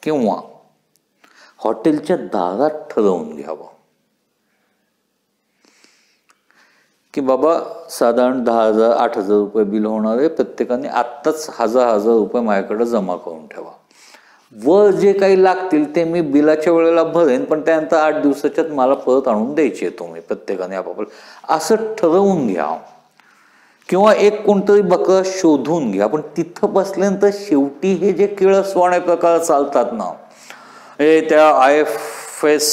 किंवा हॉटेलच्या दारात ठरवून घ्यावं की बाबा साधारण 10,000 8,000 रुपये बिल होणार आहे, प्रत्येकाने आत्ताच 1,000 रुपये माझ्याकडे जमा करून ठेवा, वर जे काही लागतील ते मी बिलाच्या वेळेला भरेन, पण त्यानंतर 8 दिवसाच्यात मला परत आणून द्यायचे तुम्ही प्रत्येकाने आपापलं, असं ठरवून घ्या. किंवा एक कोणतरी बकरा शोधून घ्या. पण तिथं बसल्यानंतर शेवटी हे जे किळसवाणे प्रकार चालतात ना, हे त्या IFS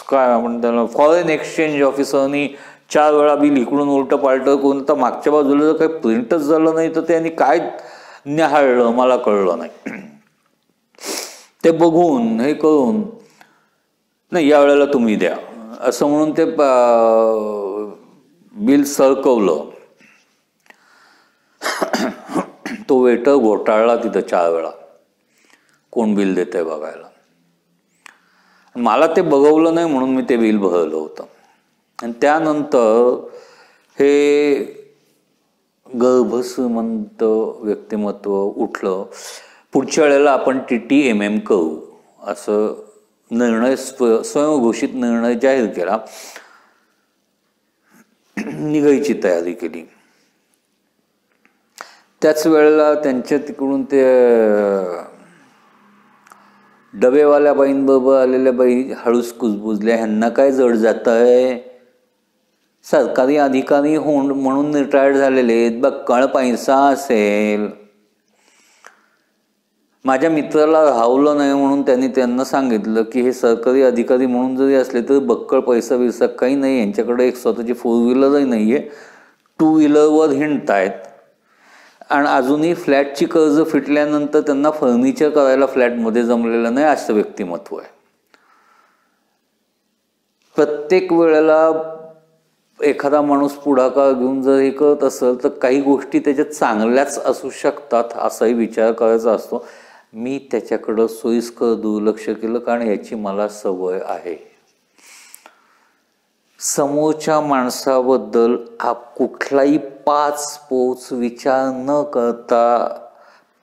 काय म्हणतात त्याला, फॉरेन एक्सचेंज ऑफिसरनी 4 वेळा बिल इकडून उलटं पालटं करून, तर मागच्या बाजूला जर काही प्रिंटच झालं नाही तर त्यांनी काय न्याहाळलं मला कळलं नाही. ते बघून हे करून नाही या वेळेला तुम्ही द्या असं म्हणून ते बिल सरकवलं. तो वेटर घोटाळला तिथं 4 वेळा कोण बिल देतंय बघायला. मला ते बघवलं नाही म्हणून मी ते बिल भरलं होतं. आणि त्यानंतर हे गर्भश्रीमंत व्यक्तिमत्व उठलं, पुढच्या वेळेला आपण TTMM करू असं निर्णय, स्वयंघोषित निर्णय जाहीर केला, निघायची तयारी केली. त्याच वेळेला त्यांच्या तिकडून ते डबेवाल्या बाईंबरोबर आलेल्या बाई हळूच कुजबुजल्या, ह्यांना काय जड जात आहे, सरकारी अधिकारी होऊन म्हणून रिटायर्ड झालेले आहेत, बक्कळ पैसा असेल. माझ्या मित्राला राहवलं नाही म्हणून त्यांना सांगितलं की हे सरकारी अधिकारी म्हणून जरी असले तरी बक्कळ पैसा बिसा काही नाही, यांच्याकडे एक स्वतःची 4 व्हीलरही नाही आहे, 2 व्हीलरवर हिंडतायत. आणि अजूनही फ्लॅटची कर्ज फिटल्यानंतर त्यांना फर्निचर करायला फ्लॅटमध्ये जमलेलं नाही, असं व्यक्तिमत्व आहे. प्रत्येक वेळेला एखादा माणूस पुढाकार घेऊन जर हे करत असेल तर काही गोष्टी त्याच्यात चांगल्याच असू शकतात असाही विचार करायचा असतो. मी त्याच्याकडं सोयीस्कर दुर्लक्ष केलं, कारण याची मला सवय आहे. समोरच्या माणसाबद्दल कुठलाही 5 पोच विचार न करता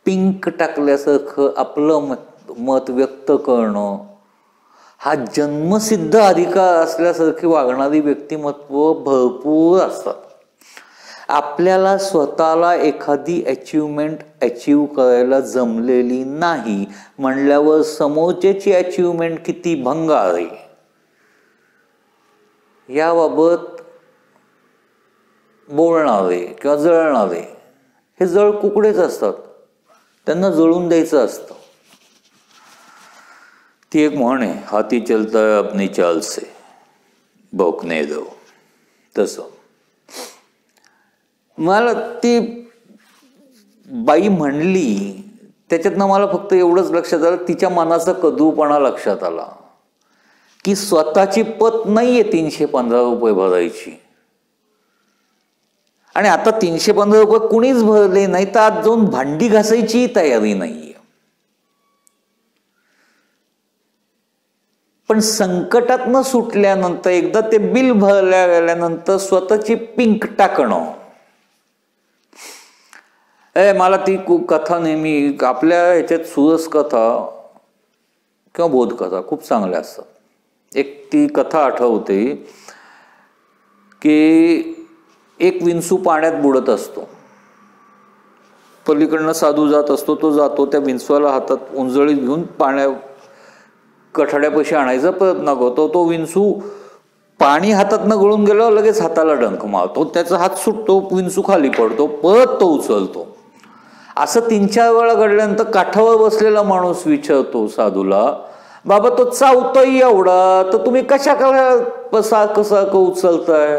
पिंक टाकल्यासारखं आपलं मत व्यक्त करणं हा जन्मसिद्ध अधिकार असल्यासारखी वागणारी व्यक्तिमत्व भरपूर असतात. आपल्याला स्वतःला एखादी अचिव्हमेंट अचीव करायला जमलेली नाही म्हणल्यावर समोरच्याची अचिव्हमेंट किती भंगार आहे याबाबत बोलणारे किंवा जळणारे हे जळ कुकडेच असतात, त्यांना जळून द्यायचं असतं. ती एक म्हण आहे, हाती चलता है अपनी चाल से भौंकने दो. तसं मला ती बाई म्हणली त्याच्यातनं मला फक्त एवढंच लक्षात आलं, तिच्या मनाचा कदूपणा लक्षात आला की स्वतःची पत नाहीये 315 रुपये भरायची. आणि आता 315 रुपये कुणीच भरले नाही तर आज जाऊन भांडी घासायची तयारी नाहीये. पण संकटातनं सुटल्यानंतर एकदा ते बिल भरल्या गेल्यानंतर स्वतःची पिंक टाकणं, मला ती कथा नेहमी आपल्या ह्याच्यात सुरस कथा किंवा बोधकथा खूप चांगल्या असतात. एक ती कथा आठवते की एक विंचू पाण्यात बुडत असतो, पलीकडनं साधू जात असतो, तो जातो त्या विंचवाला हातात उंजळीत घेऊन पाण्या कठाड्यापाशी आणायचा प्रयत्न करतो. तो विंचू पाणी हातातनं गळून गेल्यावर लगेच हाताला डंक मारतो, त्याचा हात सुटतो, विंचू खाली पडतो, परत तो उचलतो. असं 3-4 वेळा घडल्यानंतर काठावर बसलेला माणूस विचारतो साधूला, बाबा तो चावतोय एवढा तर तुम्ही कशा सारखं सारखं उचलताय.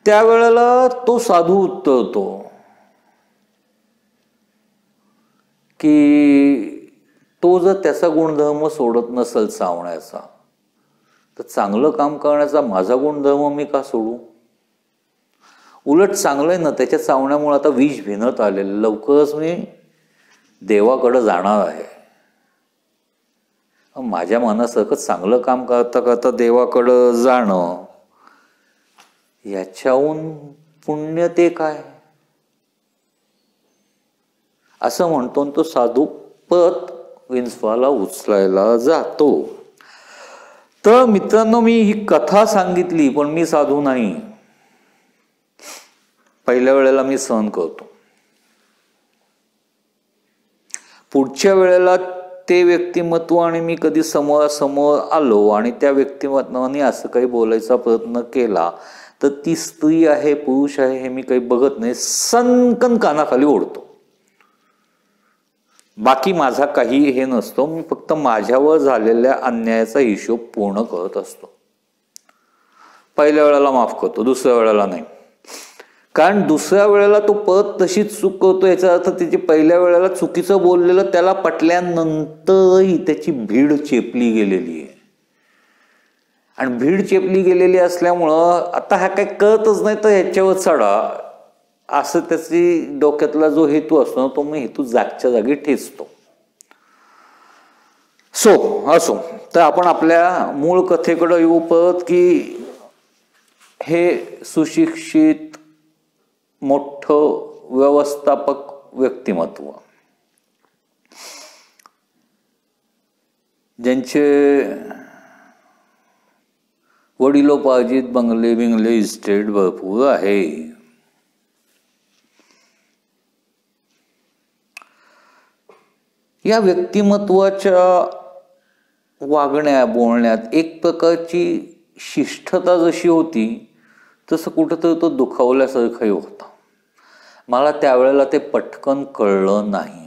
त्यावेळेला तो साधू उत्तरतो की तो जर त्याचा गुणधर्म सोडत नसेल चावण्याचा तर चांगलं काम करण्याचा माझा गुणधर्म मी का सोडू. उलट चांगलंय ना, त्याच्या चावण्यामुळे आता विष भिनत आलेलं, लवकरच मी देवाकडे जाणार आहे. माझ्या मनासारखं चांगलं काम करता करता देवाकडं जाणं याच्याहून पुण्य ते काय. असं म्हणतो तो साधू परत विंचवाला उचलायला जातो. तर मित्रांनो, मी ही कथा सांगितली, पण मी साधू नाही. पहिल्या वेळेला मी सहन करतो, पुढच्या वेळेला ते व्यक्तिमत्व आणि मी कधी समोर आलो आणि त्या व्यक्तिमत्वाने असं काही बोलायचा प्रयत्न केला तर ती स्त्री आहे पुरुष आहे हे मी काही बघत नाही, सनकन कानाखाली ओढतो. बाकी माझा काही हे नसतो, मी फक्त माझ्यावर झालेल्या अन्यायाचा हिशोब पूर्ण करत असतो. पहिल्या वेळेला माफ करतो, दुसऱ्या वेळेला नाही. कारण दुसऱ्या वेळेला तो परत तशीच चूक करतो, याचा अर्थ त्याची पहिल्या वेळेला चुकीचं बोललेलं त्याला पटल्यानंतरही त्याची भीड चेपली गेलेली आहे. आणि भीड चेपली गेलेली असल्यामुळं आता हा काही कळतच नाही तर ह्याच्यावर चढा, असं त्याची डोक्यातला जो हेतू असतो तो मी हेतू जागच्या जागी ठेचतो. असो तर आपण आपल्या मूळ कथेकडे येऊ परत, की हे सुशिक्षित मोठं व्यवस्थापक व्यक्तिमत्व, ज्यांचे वडिलोपार्जित बंगले बिंगले इस्टेट भरपूर आहे, या व्यक्तिमत्वाच्या वागण्या बोलण्यात एक प्रकारची शिष्टता जशी होती तसं कुठंतरी तो दुखावल्यासारखंही होता. मला त्यावेळेला ते पटकन कळलं नाही.